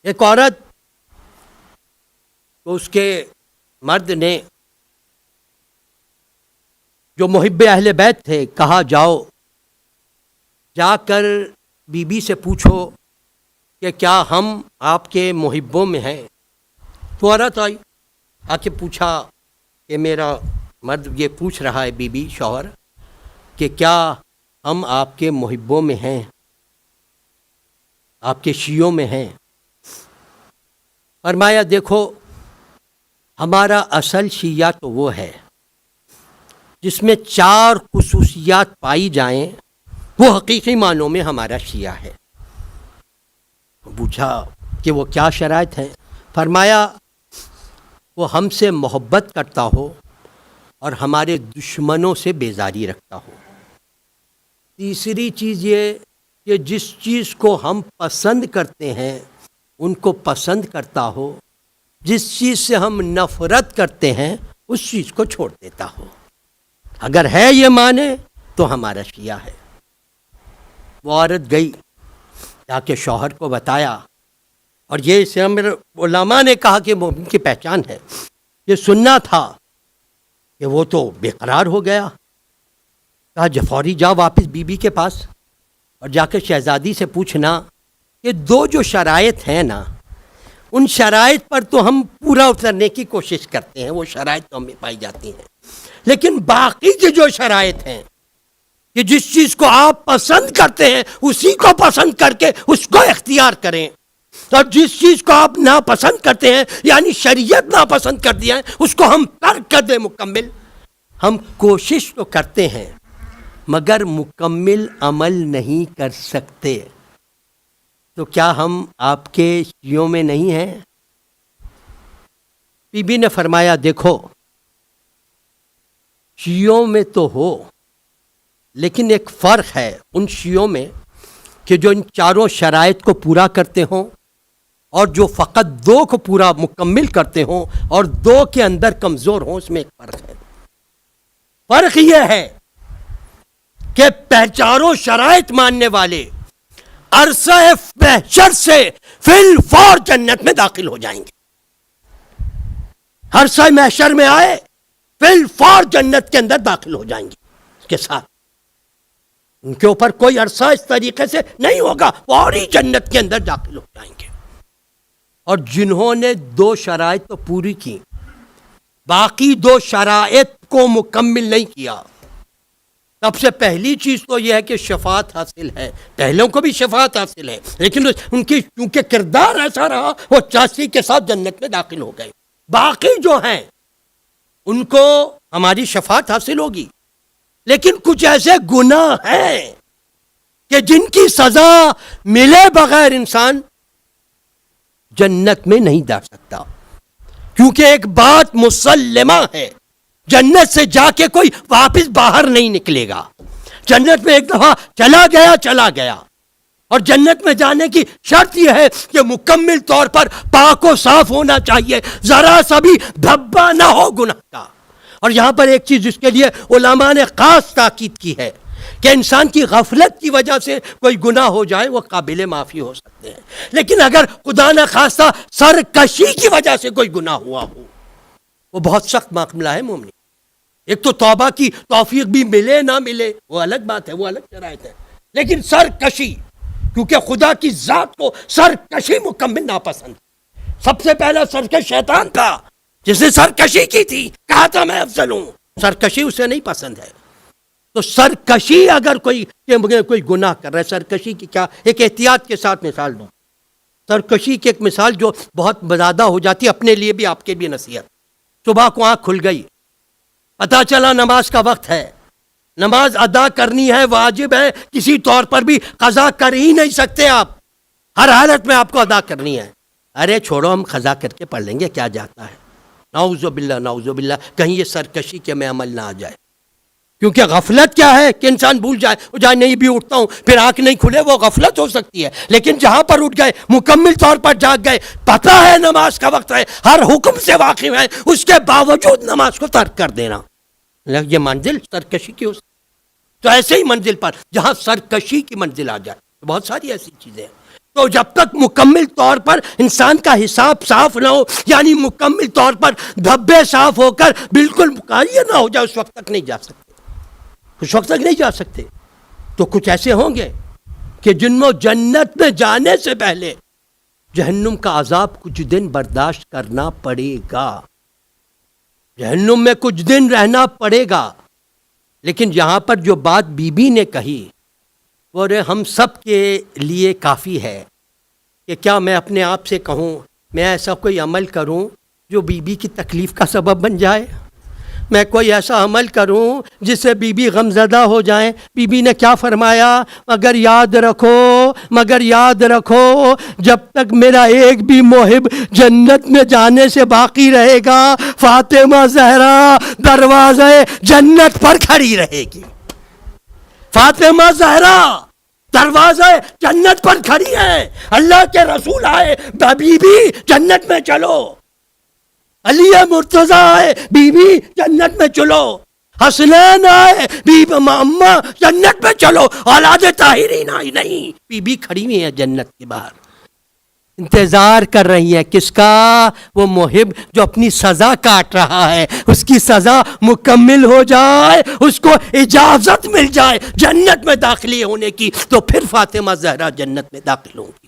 ایک عورت تو اس کے مرد نے جو محب اہل بیت تھے کہا جا کر بی بی سے پوچھو کہ کیا ہم آپ کے محبوں میں ہیں. تو عورت آئی آ کے پوچھا کہ میرا مرد یہ پوچھ رہا ہے بی شوہر کہ کیا ہم آپ کے محبوں میں ہیں, آپ کے شیعوں میں ہیں. فرمایا دیکھو ہمارا اصل شیعہ تو وہ ہے جس میں 4 خصوصیات پائی جائیں, وہ حقیقی معنوں میں ہمارا شیعہ ہے. پوچھا کہ وہ کیا شرائط ہیں؟ فرمایا وہ ہم سے محبت کرتا ہو اور ہمارے دشمنوں سے بیزاری رکھتا ہو. تیسری چیز یہ کہ جس چیز کو ہم پسند کرتے ہیں ان کو پسند کرتا ہو, جس چیز سے ہم نفرت کرتے ہیں اس چیز کو چھوڑ دیتا ہو. اگر ہے یہ معنی تو ہمارا شیعہ ہے. وہ عورت گئی جا کے شوہر کو بتایا, اور یہ اسے میرے علماء نے کہا کہ مومن کی پہچان ہے. یہ سننا تھا کہ وہ تو بے قرار ہو گیا. کہا فوری جا واپس بی بی کے پاس اور جا کے شہزادی سے پوچھنا کہ 2 جو شرائط ہیں نا, ان شرائط پر تو ہم پورا اترنے کی کوشش کرتے ہیں, وہ شرائط تو ہمیں پائی جاتی ہیں, لیکن باقی کی جو شرائط ہیں کہ جس چیز کو آپ پسند کرتے ہیں اسی کو پسند کر کے اس کو اختیار کریں, اور جس چیز کو آپ ناپسند کرتے ہیں یعنی شریعت ناپسند کر دیا ہے اس کو ہم ترک کر دیں مکمل. ہم کوشش تو کرتے ہیں مگر مکمل عمل نہیں کر سکتے. تو کیا ہم آپ کے شیعوں میں نہیں ہیں؟ بی بی نے فرمایا دیکھو شیعوں میں تو ہو, لیکن ایک فرق ہے ان شیعوں میں کہ جو ان 4 شرائط کو پورا کرتے ہوں اور جو فقط 2 کو پورا مکمل کرتے ہوں اور 2 کے اندر کمزور ہوں. اس میں ایک فرق ہے. فرق یہ ہے کہ 4 شرائط ماننے والے عرصہ محشر سے فی الفور جنت میں داخل ہو جائیں گے. عرصہ محشر میں آئے فی الفور جنت کے اندر داخل ہو جائیں گے. اس کے ساتھ ان کے اوپر کوئی عرصہ اس طریقے سے نہیں ہوگا, فوری جنت کے اندر داخل ہو جائیں گے. اور جنہوں نے 2 شرائط تو پوری کی, باقی 2 شرائط کو مکمل نہیں کیا, سب سے پہلی چیز تو یہ ہے کہ شفاعت حاصل ہے. پہلوں کو بھی شفاعت حاصل ہے, لیکن ان کی چونکہ کردار ایسا رہا وہ چاسی کے ساتھ جنت میں داخل ہو گئے. باقی جو ہیں ان کو ہماری شفاعت حاصل ہوگی, لیکن کچھ ایسے گناہ ہیں کہ جن کی سزا ملے بغیر انسان جنت میں نہیں جا سکتا. کیونکہ ایک بات مسلمہ ہے, جنت سے جا کے کوئی واپس باہر نہیں نکلے گا. جنت میں ایک دفعہ چلا گیا. اور جنت میں جانے کی شرط یہ ہے کہ مکمل طور پر پاک و صاف ہونا چاہیے, ذرا سا بھی دھبا نہ ہو گناہ کا. اور یہاں پر ایک چیز جس کے لیے علماء نے خاص تاکید کی ہے کہ انسان کی غفلت کی وجہ سے کوئی گناہ ہو جائے وہ قابل معافی ہو سکتے ہیں, لیکن اگر خدا نہ خواستہ سرکشی کی وجہ سے کوئی گناہ ہوا ہو وہ بہت سخت معاملہ ہے مومن. ایک تو توبہ کی توفیق بھی ملے نہ ملے وہ الگ بات ہے, وہ الگ شرائط ہے, لیکن سرکشی, کیونکہ خدا کی ذات کو سرکشی مکمل ناپسند. سب سے پہلا سرکش شیطان تھا جس نے سرکشی کی تھی, کہا تھا میں افضل ہوں. سرکشی اسے نہیں پسند ہے. تو سرکشی اگر کوئی گناہ کر رہا ہے, سرکشی کی کیا ایک احتیاط کے ساتھ مثال دوں. سرکشی کی ایک مثال جو بہت زیادہ ہو جاتی ہے, اپنے لیے بھی آپ کے بھی نصیحت. صبح کو آنکھ کھل گئی, پتہ چلا نماز کا وقت ہے, نماز ادا کرنی ہے, واجب ہے, کسی طور پر بھی قضا کر ہی نہیں سکتے آپ, ہر حالت میں آپ کو ادا کرنی ہے. ارے چھوڑو ہم قضا کر کے پڑھ لیں گے, کیا جاتا ہے. نعوذ باللہ, کہیں یہ سرکشی کے میں عمل نہ آ جائے. کیونکہ غفلت کیا ہے کہ انسان بھول جائے نہیں بھی اٹھتا ہوں پھر آنکھ نہیں کھلے, وہ غفلت ہو سکتی ہے. لیکن جہاں پر اٹھ گئے, مکمل طور پر جاگ گئے, پتہ ہے نماز کا وقت ہے, ہر حکم سے واقف ہے, اس کے باوجود نماز کو ترک کر دینا, یہ منزل سرکشی کی ہو سکتی. تو ایسے ہی منزل پر جہاں سرکشی کی منزل آ جائے, بہت ساری ایسی چیزیں ہیں. تو جب تک مکمل طور پر انسان کا حساب صاف نہ ہو، یعنی مکمل طور پر دھبے صاف ہو کر بالکل مکاریہ نہ ہو جائے، اس وقت تک نہیں جا سکتے، اس وقت تک نہیں جا سکتے۔ تو کچھ ایسے ہوں گے کہ جن میں جنت میں جانے سے پہلے جہنم کا عذاب کچھ دن برداشت کرنا پڑے گا، جہنم میں کچھ دن رہنا پڑے گا۔ لیکن یہاں پر جو بات بی بی نے کہی وہ ہم سب کے لیے کافی ہے کہ کیا میں اپنے آپ سے کہوں میں ایسا کوئی عمل کروں جو بی بی کی تکلیف کا سبب بن جائے، میں کوئی ایسا عمل کروں جس سے بی بی غمزدہ ہو جائیں۔ بی بی نے کیا فرمایا؟ مگر یاد رکھو جب تک میرا ایک بھی محب جنت میں جانے سے باقی رہے گا، فاطمہ زہرا دروازے جنت پر کھڑی رہے گی۔ فاطمہ زہرا دروازے جنت پر کھڑی ہے۔ اللہ کے رسول آئے، بی بی جنت میں چلو، علی مرتضیٰ آئے، بی بی جنت میں چلو، حسنین آئے، بی بی اماں جنت میں چلو، اولاد طاہرین آئی نہیں، بی بی کھڑی ہوئی ہے جنت کے باہر، انتظار کر رہی ہے کس کا؟ وہ محب جو اپنی سزا کاٹ رہا ہے، اس کی سزا مکمل ہو جائے، اس کو اجازت مل جائے جنت میں داخلی ہونے کی، تو پھر فاطمہ زہرا جنت میں داخل ہوں گی۔